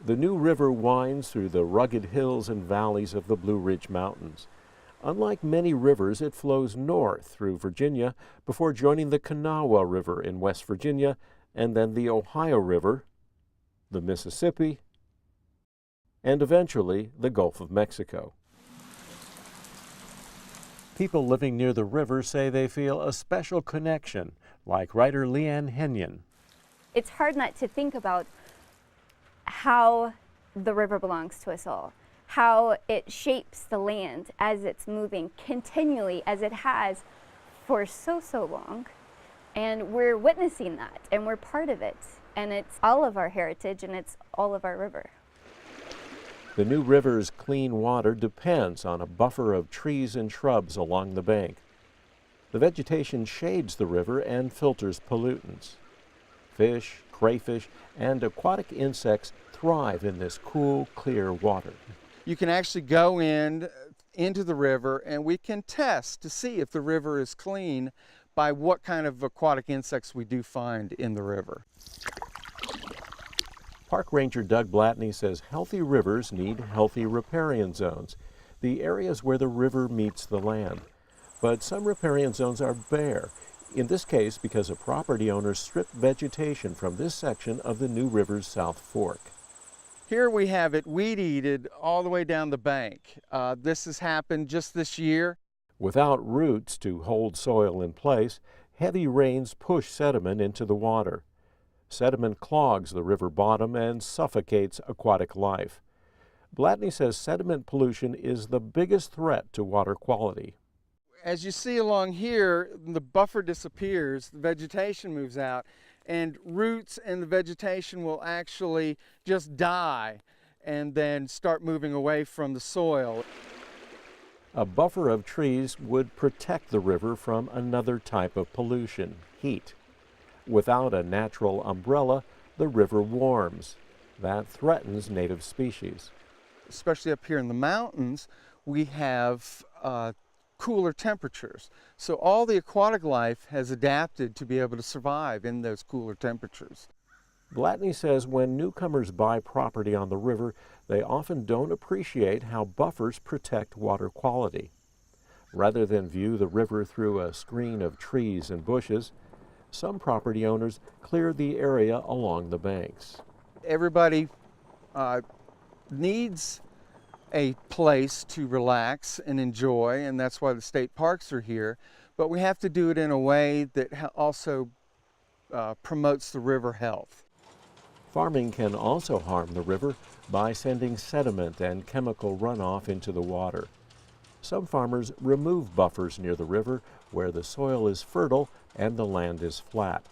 The New River winds through the rugged hills and valleys of the Blue Ridge Mountains. Unlike many rivers, it flows north through Virginia before joining the Kanawha River in West Virginia, and then the Ohio River, the Mississippi, and eventually the Gulf of Mexico. People living near the river say they feel a special connection, like writer Leanne Henyon. It's hard not to think about how the river belongs to us all, how it shapes the land as it's moving continually, as it has for so long. And we're witnessing that, and we're part of it. And it's all of our heritage, and it's all of our river. The New River's clean water depends on a buffer of trees and shrubs along the bank. The vegetation shades the river and filters pollutants. Fish, crayfish, and aquatic insects thrive in this cool, clear water. You can actually go into the river, and we can test to see if the river is clean by what kind of aquatic insects we do find in the river. Park Ranger Doug Blatney says healthy rivers need healthy riparian zones, the areas where the river meets the land. But some riparian zones are bare, in this case because a property owner stripped vegetation from this section of the New River's South Fork. Here we have it weed-eated all the way down the bank. This has happened just this year. Without roots to hold soil in place, heavy rains push sediment into the water. Sediment clogs the river bottom and suffocates aquatic life. Blatney says sediment pollution is the biggest threat to water quality. As you see along here, the buffer disappears, the vegetation moves out, and roots and the vegetation will actually just die and then start moving away from the soil. A buffer of trees would protect the river from another type of pollution, heat. Without a natural umbrella, the river warms. That threatens native species. Especially up here in the mountains, we have cooler temperatures. So all the aquatic life has adapted to be able to survive in those cooler temperatures. Blatney says when newcomers buy property on the river, they often don't appreciate how buffers protect water quality. Rather than view the river through a screen of trees and bushes, some property owners clear the area along the banks. Everybody needs a place to relax and enjoy, and that's why the state parks are here. But we have to do it in a way that also promotes the river health. Farming can also harm the river by sending sediment and chemical runoff into the water. Some farmers remove buffers near the river where the soil is fertile and the land is flat.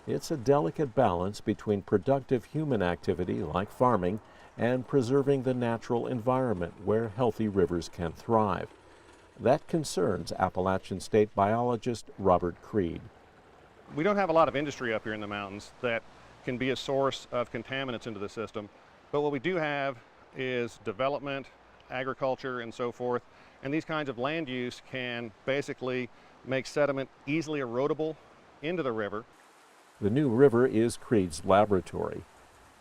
It's a delicate balance between productive human activity like farming and preserving the natural environment where healthy rivers can thrive. That concerns Appalachian State biologist Robert Creed. We don't have a lot of industry up here in the mountains that can be a source of contaminants into the system, but what we do have is development, agriculture, and so forth, and these kinds of land use can basically make sediment easily erodible into the river. The New River is Creed's laboratory.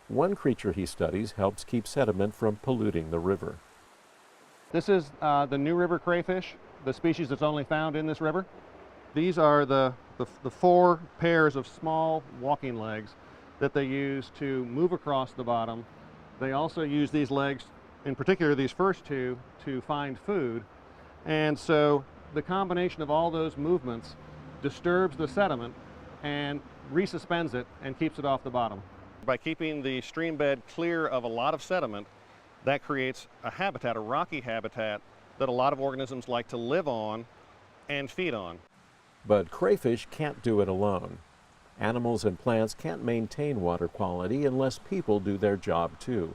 One creature he studies helps keep sediment from polluting the river. This is the New River crayfish, the species that's only found in this river. These are the 4 pairs of small walking legs that they use to move across the bottom. They also use these legs, in particular these first 2, to find food. And so the combination of all those movements disturbs the sediment and resuspends it and keeps it off the bottom. By keeping the stream bed clear of a lot of sediment, that creates a habitat, a rocky habitat, that a lot of organisms like to live on and feed on. But crayfish can't do it alone. Animals and plants can't maintain water quality unless people do their job too.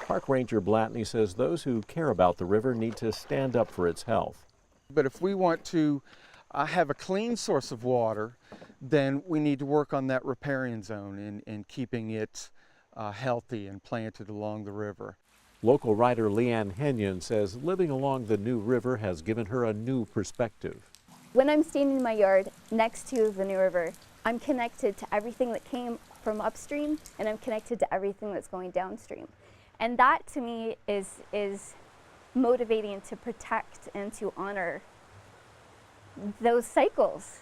Park Ranger Blatney says those who care about the river need to stand up for its health. But if we want to have a clean source of water, then we need to work on that riparian zone and keeping it healthy and planted along the river. Local writer Leanne Henyon says living along the New River has given her a new perspective. When I'm standing in my yard next to the New River, I'm connected to everything that came from upstream, and I'm connected to everything that's going downstream. And that to me is motivating to protect and to honor those cycles.